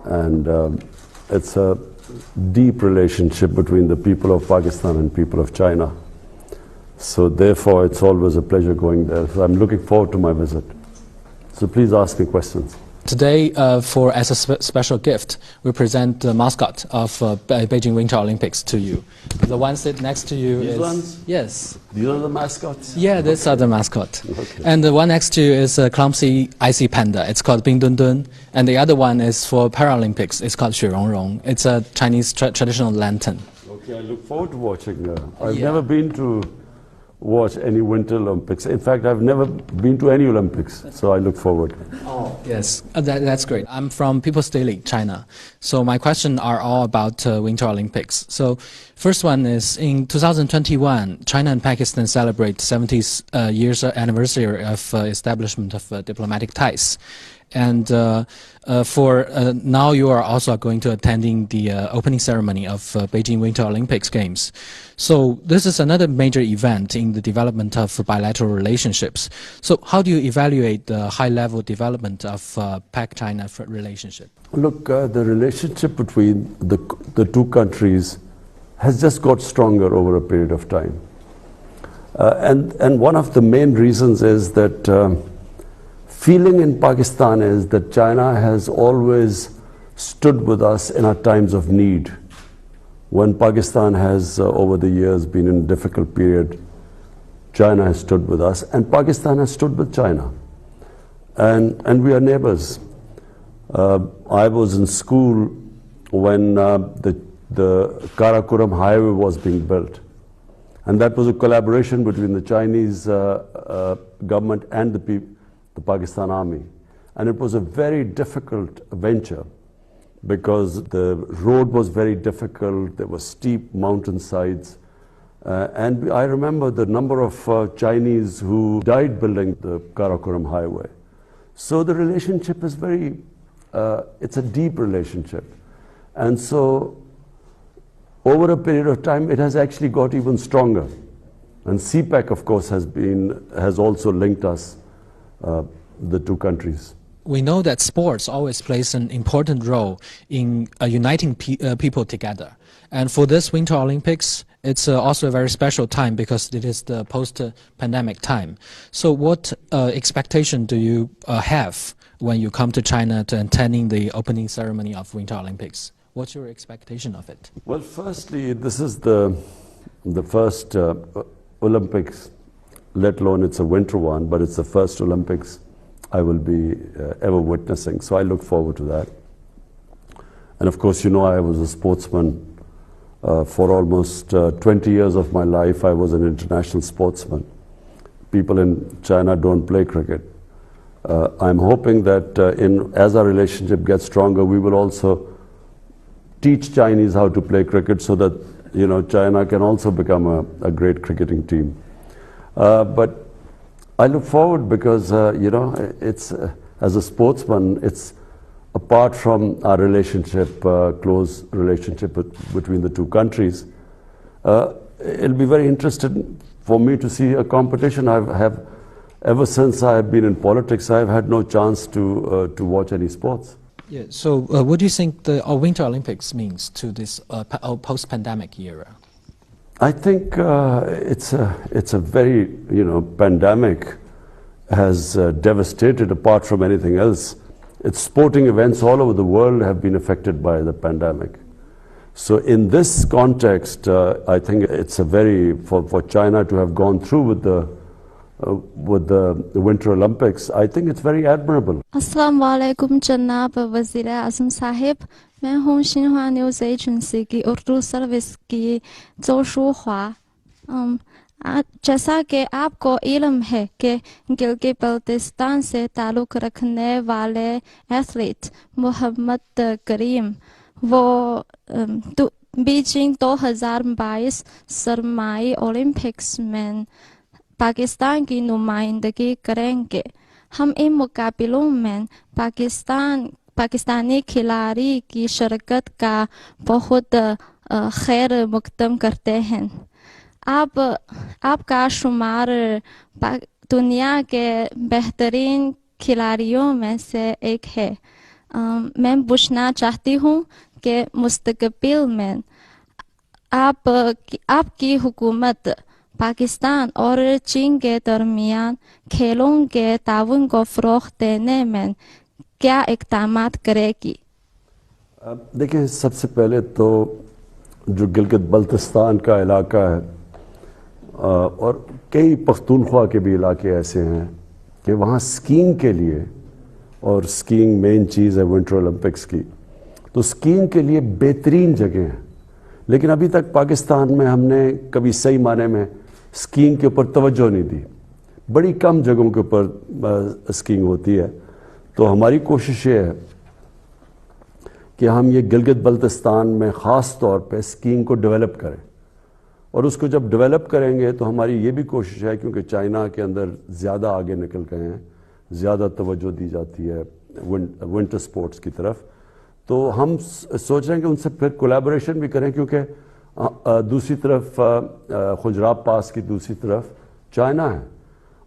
and it's a deep relationship between the people of Pakistan and people of China. So therefore, it's always a pleasure going there. So I'm looking forward to my visit. So please ask me questions. Today, as a special gift, we present the mascot of Beijing Winter Olympics to you. The one sit next to you These is... ones? Yes. These are the mascots? Yeah, these are the mascot. Okay. And the one next to you is a clumsy icy panda. It's called Bing Dun Dun. And the other one is for Paralympics. It's called Xue Rong Rong. It's a Chinese traditional lantern. Okay, I look forward to watching. I've never been to watch any Winter Olympics. In fact, I've never been to any Olympics, so I look forward. Oh, yes, that's great. I'm from People's Daily, China. So my questions are all about Winter Olympics. So first one is, in 2021, China and Pakistan celebrate 70th years anniversary of establishment of diplomatic ties. And now you are also going to attending the opening ceremony of Beijing Winter Olympics Games. So this is another major event in the development of bilateral relationships. So how do you evaluate the high-level development of Pak-China relationship? Look, the relationship between the two countries has just got stronger over a period of time. And one of the main reasons is that feeling in Pakistan is that China has always stood with us in our times of need. When Pakistan has, over the years, been in a difficult period, China has stood with us, and Pakistan has stood with China. And we are neighbors. I was in school when the Karakoram highway was being built. And that was a collaboration between the Chinese government and the Pakistan army. And it was a very difficult venture because the road was very difficult, there were steep mountainsides. And I remember the number of Chinese who died building the Karakoram highway. So the relationship is it's a deep relationship. And so over a period of time, it has actually got even stronger. And CPEC, of course, has also linked us, the two countries. We know that sports always plays an important role in uniting people together. And for this Winter Olympics, it's also a very special time because it is the post-pandemic time. So what expectation do you have when you come to China to attending the opening ceremony of Winter Olympics? What's your expectation of it? Well, firstly, this is the first Olympics, let alone it's a winter one, but it's the first Olympics I will be ever witnessing. So I look forward to that. And of course, you know, I was a sportsman for almost 20 years of my life. I was an international sportsman. People in China don't play cricket. I'm hoping that as our relationship gets stronger, we will also teach Chinese how to play cricket so that, you know, China can also become a great cricketing team. But I look forward because, you know, it's as a sportsman, it's apart from our relationship, close relationship between the two countries. It'll be very interesting for me to see a competition. Ever since I have been in politics, I've had no chance to watch any sports. Yeah. So, what do you think the Winter Olympics means to this post-pandemic era? I think it's a very, you know, pandemic has devastated apart from anything else. It's sporting events all over the world have been affected by the pandemic. So in this context, I think it's for China to have gone through with the Winter Olympics, I think it's very admirable. Assalamu alaikum Janab Wazir Azam Sahib. मैं हूँ Xinhua news agency की Urdu service की जोशु ख्वा। जैसा कि आपको इल्म है कि गिलगित बल्तिस्तान से ताल्लुक़ रखने वाले एथलीट मोहम्मद करीम वो बीजिंग 2022 सरमाई ओलंपिक्स में पाकिस्तान की नुमाइंदगी करेंगे। हम इन मुकाबलों में पाकिस्तानी खिलाड़ी की शिरकत का बहुत खैर मकदम करते हैं। आपका शुमार दुनिया के बेहतरीन खिलाड़ियों में से एक है। मैं पूछना चाहती हूँ कि मुस्तकबिल में आपकी हुकूमत पाकिस्तान और चीन के दरमियान खेलों के ताउन को फ़रोग़ देने में क्या इक़दाम करेगी? देखिए, सबसे पहले तो जो गिलगित बल्तिस्तान का इलाका है और कई पख्तूनख्वा के भी इलाके ऐसे हैं कि वहाँ स्कीइंग के लिए, और स्कीइंग मेन चीज़ है विंटर ओलंपिक्स की, तो स्कीइंग के लिए बेहतरीन जगह हैं। लेकिन अभी तक पाकिस्तान में हमने कभी सही माने में स्कीइंग के ऊपर तवज्जो नहीं दी। बड़ी कम जगहों के ऊपर स्कीइंग होती है। तो हमारी कोशिश ये है कि हम ये गिलगित बल्तिस्तान में ख़ास तौर पे स्कीइंग को डेवलप करें, और उसको जब डेवलप करेंगे तो हमारी ये भी कोशिश है, क्योंकि चाइना के अंदर ज़्यादा आगे निकल गए हैं, ज़्यादा तवज्जो दी जाती है विंटर स्पोर्ट्स की तरफ, तो हम सोच रहे हैं कि उनसे फिर कोलैबोरेशन भी करें, क्योंकि दूसरी तरफ खुजराब पास की दूसरी तरफ चाइना है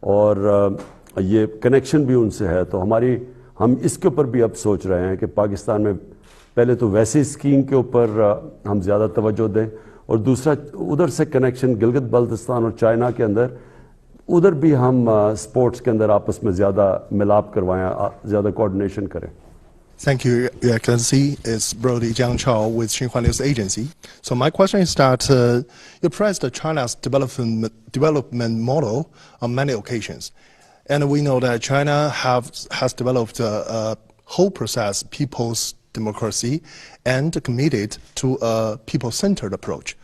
और ये कनेक्शन भी उनसे है। तो हम इसके ऊपर भी अब सोच रहे हैं कि पाकिस्तान में पहले तो वैसे स्कीइंग के ऊपर हम ज़्यादा तवज्जो दें, और दूसरा उधर से कनेक्शन गिलगित बल्तिस्तान और चाइना के अंदर, उधर भी हम स्पोर्ट्स के अंदर आपस में ज़्यादा मिलाप करवाएं, ज़्यादा कोऑर्डिनेशन करें। Thank you, Your Excellency. It's Brody Jiang Chao with Xinhua News Agency. So my question is that you praised China's development model on many occasions. And we know that China has developed a whole process, people's democracy, and committed to a people-centered approach.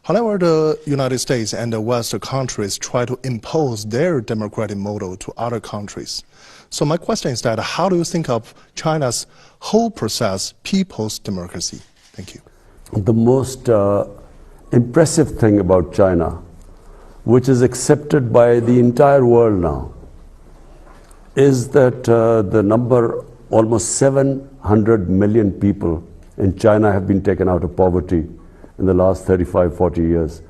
However, the United States and the Western countries try to impose their democratic model to other countries. So my question is that how do you think of China's whole process, people's democracy? Thank you. The most impressive thing about China, which is accepted by the entire world now, is that the number, almost 700 million people in China have been taken out of poverty in the last 35, 40 years.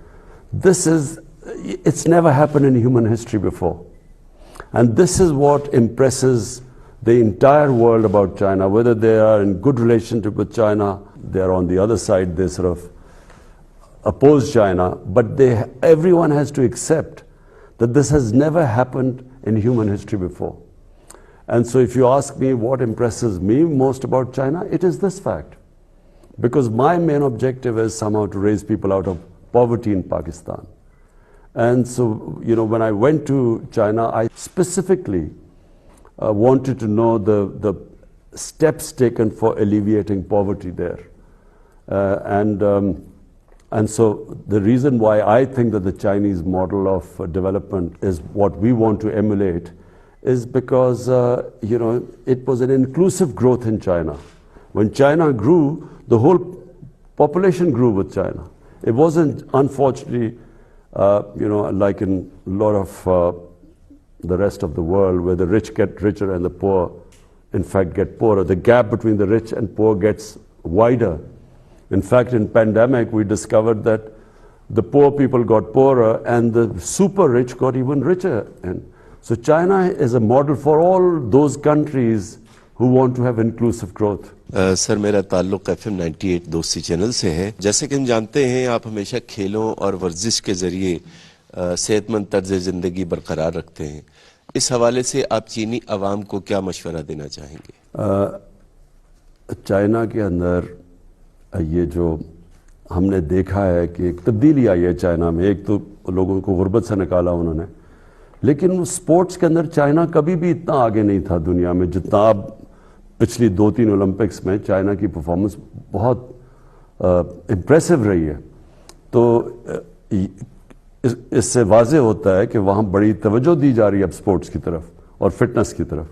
It's never happened in human history before. And this is what impresses the entire world about China, whether they are in good relationship with China, they are on the other side, they sort of oppose China, but everyone has to accept that this has never happened in human history before. And so if you ask me what impresses me most about China, it is this fact. Because my main objective is somehow to raise people out of poverty in Pakistan. And so, when I went to China, I specifically wanted to know the steps taken for alleviating poverty there. And so the reason why I think that the Chinese model of development is what we want to emulate is because, it was an inclusive growth in China. When China grew, the whole population grew with China. It wasn't, unfortunately, like in a lot of the rest of the world, where the rich get richer and the poor, in fact, get poorer. The gap between the rich and poor gets wider. In fact, in pandemic, we discovered that the poor people got poorer and the super rich got even richer. And so China is a model for all those countries who want to have inclusive growth. Sir, मेरा ताल्लुक़ FM 98 दोस्ती channel से है। जैसे कि हम जानते हैं, आप हमेशा खेलों और वर्जिश के ज़रिए सेहतमंद तर्ज ज़िंदगी बरकरार रखते हैं। इस हवाले से आप चीनी अवाम को क्या मशवरा देना चाहेंगे? चाइना के अंदर ये जो हमने देखा है कि एक तब्दीली आई है चाइना में। एक तो लोगों को गुर्बत से निकाला उन्होंने, लेकिन स्पोर्ट्स के अंदर चाइना कभी भी इतना आगे नहीं था दुनिया में जितना अब पिछली 2-3 ओलंपिक्स में चाइना की परफॉर्मेंस बहुत इम्प्रेसिव रही है। तो इससे वाज़े होता है कि वहाँ बड़ी तवज्जो दी जा रही है अब स्पोर्ट्स की तरफ और फिटनेस की तरफ।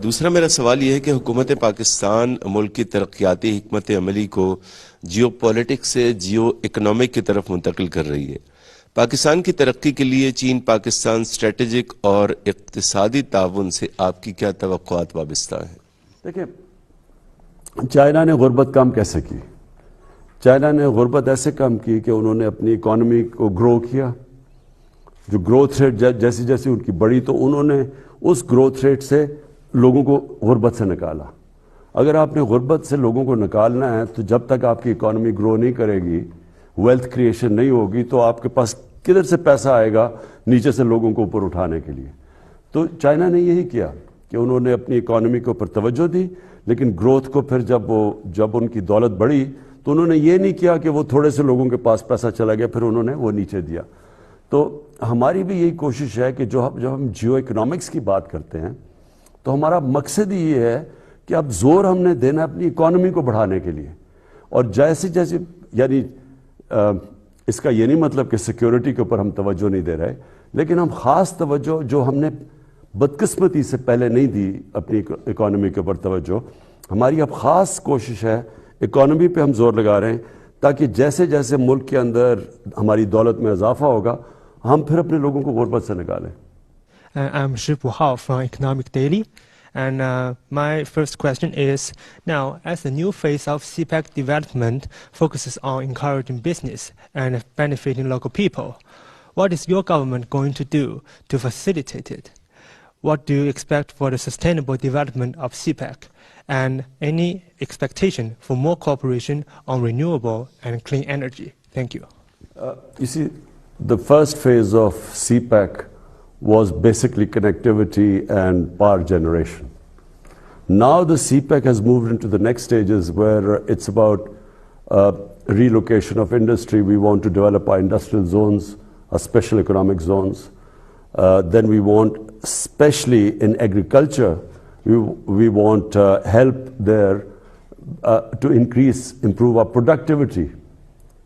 दूसरा मेरा सवाल यह है कि हुकूमत पाकिस्तान मुल्क की तरक्याती हिकमत अमली को जियो पॉलिटिक्स से जियो इकनॉमिक की तरफ मुंतकिल कर रही है। पाकिस्तान की तरक्की के लिए चीन पाकिस्तान स्ट्रेटेजिक और इक़्तिसादी ताउन से आपकी क्या तवक्कुआत वाबस्ता है? देखिए, चाइना ने गुर्बत कम कैसे की? चाइना ने गुर्बत ऐसे कम की कि उन्होंने अपनी इकॉनमी को ग्रो किया। जो ग्रोथ रेट जैसी जैसी उनकी बढ़ी, तो उन्होंने उस ग्रोथ रेट से लोगों को गुर्बत से निकाला। अगर आपने गुर्बत से लोगों को निकालना है तो जब तक आपकी इकोनॉमी ग्रो नहीं करेगी, वेल्थ क्रिएशन नहीं होगी, तो आपके पास किधर से पैसा आएगा नीचे से लोगों को ऊपर उठाने के लिए। तो चाइना ने यही किया कि उन्होंने अपनी इकोनॉमी के ऊपर तवज्जो दी, लेकिन ग्रोथ को फिर जब उनकी दौलत बढ़ी तो उन्होंने ये नहीं किया कि वो थोड़े से लोगों के पास पैसा चला गया फिर उन्होंने वो नीचे दिया। तो हमारी भी यही कोशिश है कि जब हम जियो इकोनॉमिक्स की बात करते हैं तो हमारा मकसद ही ये है कि अब जोर हमने देना अपनी इकोनॉमी को बढ़ाने के लिए। और जैसे जैसे यानी इसका ये नहीं मतलब कि सिक्योरिटी के ऊपर हम तवज्जो नहीं दे रहे, लेकिन हम ख़ास तवज्जो जो हमने बदकिस्मती से पहले नहीं दी अपनी इकोनॉमी के ऊपर तवज्जो, हमारी अब ख़ास कोशिश है इकोनॉमी पे हम जोर लगा रहे हैं ताकि जैसे जैसे मुल्क के अंदर हमारी दौलत में इजाफा होगा हम फिर अपने लोगों को गुर्बत से निकालें। I'm Shifu Hao from Economic Daily. And my first question is, now, as the new phase of CPEC development focuses on encouraging business and benefiting local people, what is your government going to do to facilitate it? What do you expect for the sustainable development of CPEC? And any expectation for more cooperation on renewable and clean energy? Thank you. You see, the first phase of CPEC was basically connectivity and power generation. Now the CPEC has moved into the next stages where it's about relocation of industry. We want to develop our industrial zones, our special economic zones. Then we want, especially in agriculture, we want help there to improve our productivity.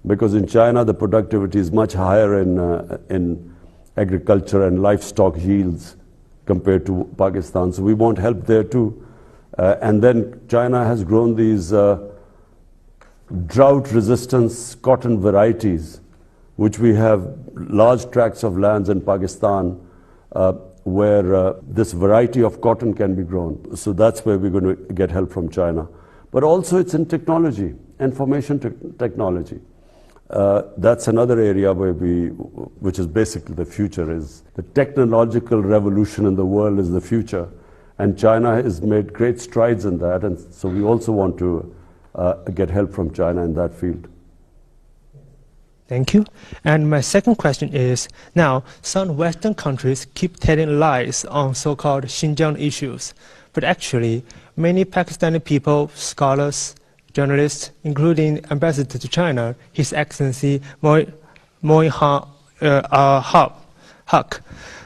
Because in China, the productivity is much higher in agriculture and livestock yields compared to Pakistan. So we want help there too. And then China has grown these drought-resistant cotton varieties, which we have large tracts of lands in Pakistan where this variety of cotton can be grown. So that's where we're going to get help from China. But also it's in technology, information technology. That's another area where which is basically the future, is the technological revolution in the world is the future. And China has made great strides in that. And so we also want to get help from China in that field. Thank you. And my second question is, now, some Western countries keep telling lies on so-called Xinjiang issues. But actually, many Pakistani people, scholars, journalists, including Ambassador to China, His Excellency Moin Haq,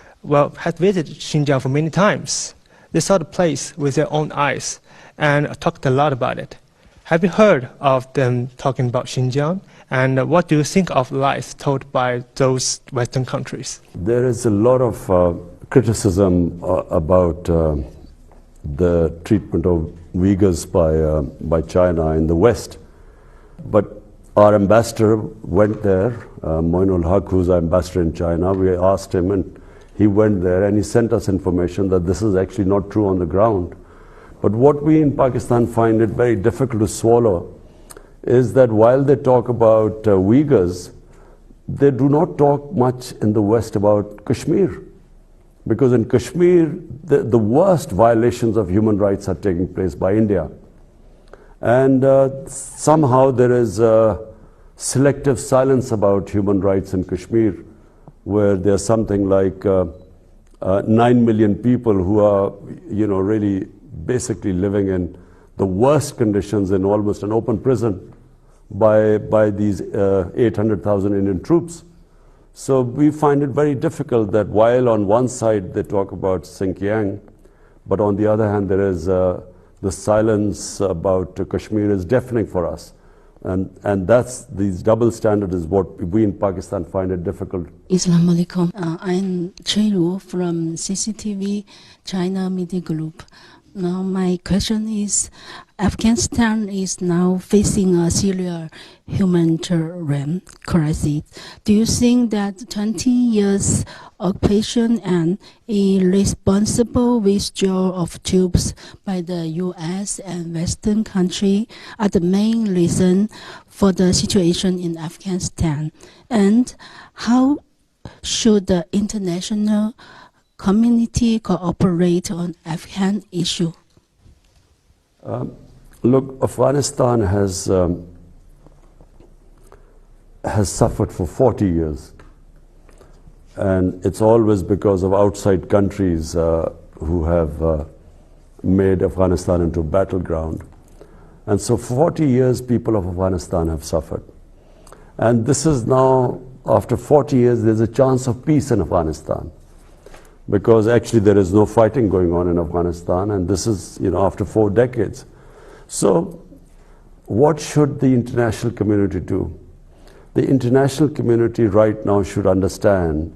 has visited Xinjiang for many times. They saw the place with their own eyes and talked a lot about it. Have you heard of them talking about Xinjiang? And what do you think of lies told by those Western countries? There is a lot of criticism about the treatment of Uyghurs by China in the West. But our ambassador went there, Moinul Haq, who's our ambassador in China. We asked him and he went there and he sent us information that this is actually not true on the ground. But what we in Pakistan find it very difficult to swallow is that while they talk about Uyghurs, they do not talk much in the West about Kashmir. Because in Kashmir, the worst violations of human rights are taking place by India. And somehow there is selective silence about human rights in Kashmir, where there's something like 9 million people who are, really basically living in the worst conditions in almost an open prison by these 800,000 Indian troops. So we find it very difficult that while on one side they talk about Xinjiang, but on the other hand there is the silence about Kashmir is deafening for us. And that's these double standards is what we in Pakistan find it difficult. Assalamu alaikum. I'm Chairu from CCTV China Media Group. Now my question is, Afghanistan is now facing a serious humanitarian crisis. Do you think that 20 years occupation and irresponsible withdrawal of troops by the US and Western countries are the main reason for the situation in Afghanistan? And how should the international community cooperate on Afghan issue? Look, Afghanistan has suffered for 40 years. And it's always because of outside countries who have made Afghanistan into a battleground. And so for 40 years, people of Afghanistan have suffered. And this is now, after 40 years, there's a chance of peace in Afghanistan. Because actually there is no fighting going on in Afghanistan, and this is, after 4 decades. So what should the international community do? The international community right now should understand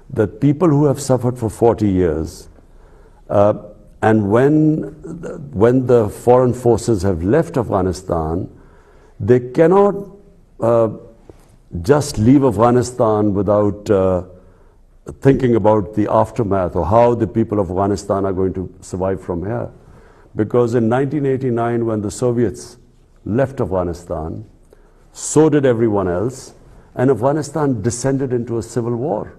that people who have suffered for 40 years, and when the foreign forces have left Afghanistan, they cannot just leave Afghanistan without thinking about the aftermath or how the people of Afghanistan are going to survive from here. Because in 1989, when the Soviets left Afghanistan, so did everyone else, and Afghanistan descended into a civil war.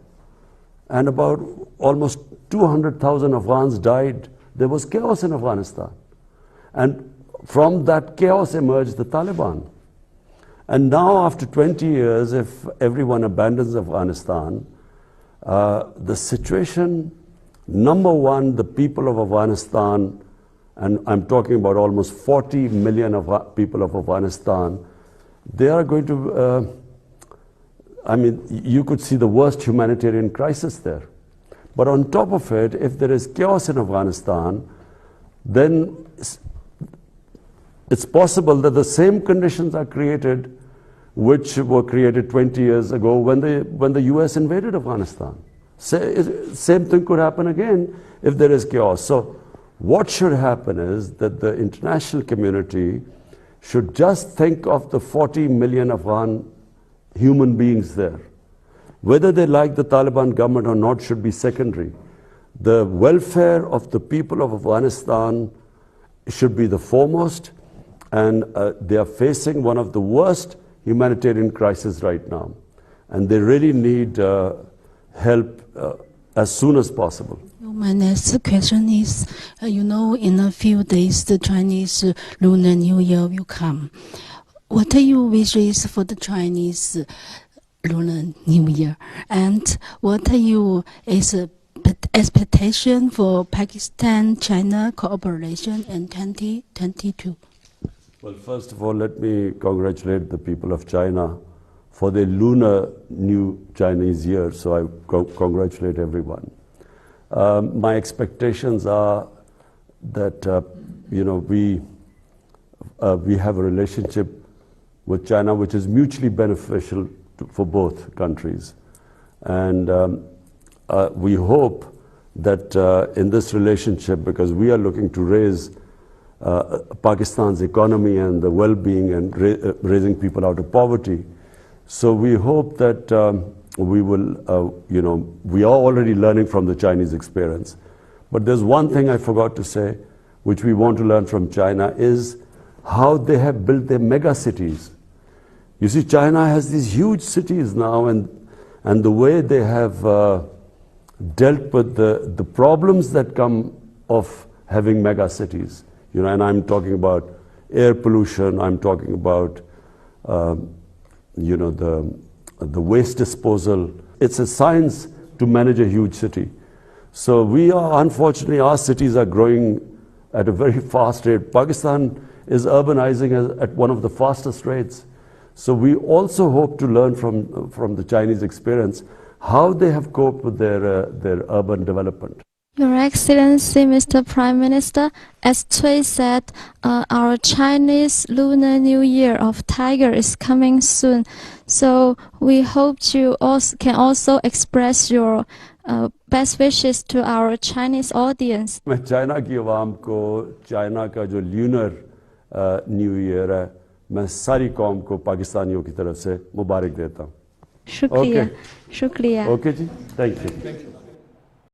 And about almost 200,000 Afghans died. There was chaos in Afghanistan. And from that chaos emerged the Taliban. And now, after 20 years, if everyone abandons Afghanistan, the situation, number one, the people of Afghanistan, and I'm talking about almost 40 million people of Afghanistan, they are going to, you could see the worst humanitarian crisis there. But on top of it, if there is chaos in Afghanistan, then it's possible that the same conditions are created which were created 20 years ago when the US invaded Afghanistan. Same thing could happen again if there is chaos. So what should happen is that the international community should just think of the 40 million Afghan human beings there. Whether they like the Taliban government or not should be secondary. The welfare of the people of Afghanistan should be the foremost, and they are facing one of the worst humanitarian crises right now. And they really need help as soon as possible. My next question is, in a few days the Chinese Lunar New Year will come. What are your wishes for the Chinese Lunar New Year? And what are your expectation for Pakistan-China cooperation in 2022? Well, first of all, let me congratulate the people of China for their Lunar New Chinese Year. So I congratulate everyone. My expectations are that we have a relationship with China which is mutually beneficial for both countries, and we hope that in this relationship, because we are looking to raise Pakistan's economy and the well-being and raising people out of poverty, so we hope that we will, we are already learning from the Chinese experience. But there's one thing I forgot to say, which we want to learn from China, is how they have built their mega cities. You see, China has these huge cities now, and the way they have dealt with the problems that come of having mega cities. And I'm talking about air pollution, I'm talking about, the waste disposal. It's a science to manage a huge city. So unfortunately, our cities are growing at a very fast rate. Pakistan is urbanizing at one of the fastest rates. So we also hope to learn from the Chinese experience how they have coped with their urban development. Your Excellency, Mr. Prime Minister, as Cui said, our Chinese Lunar New Year of Tiger is coming soon. So we hope you can also express your best wishes to our Chinese audience. मैं China की आवाम को China का जो lunar new year है, मैं सारी कौम को पाकिस्तानियों की तरफ से मुबारक देता हूँ. शुक्रिया. शुक्रिया. Okay ji, thank you.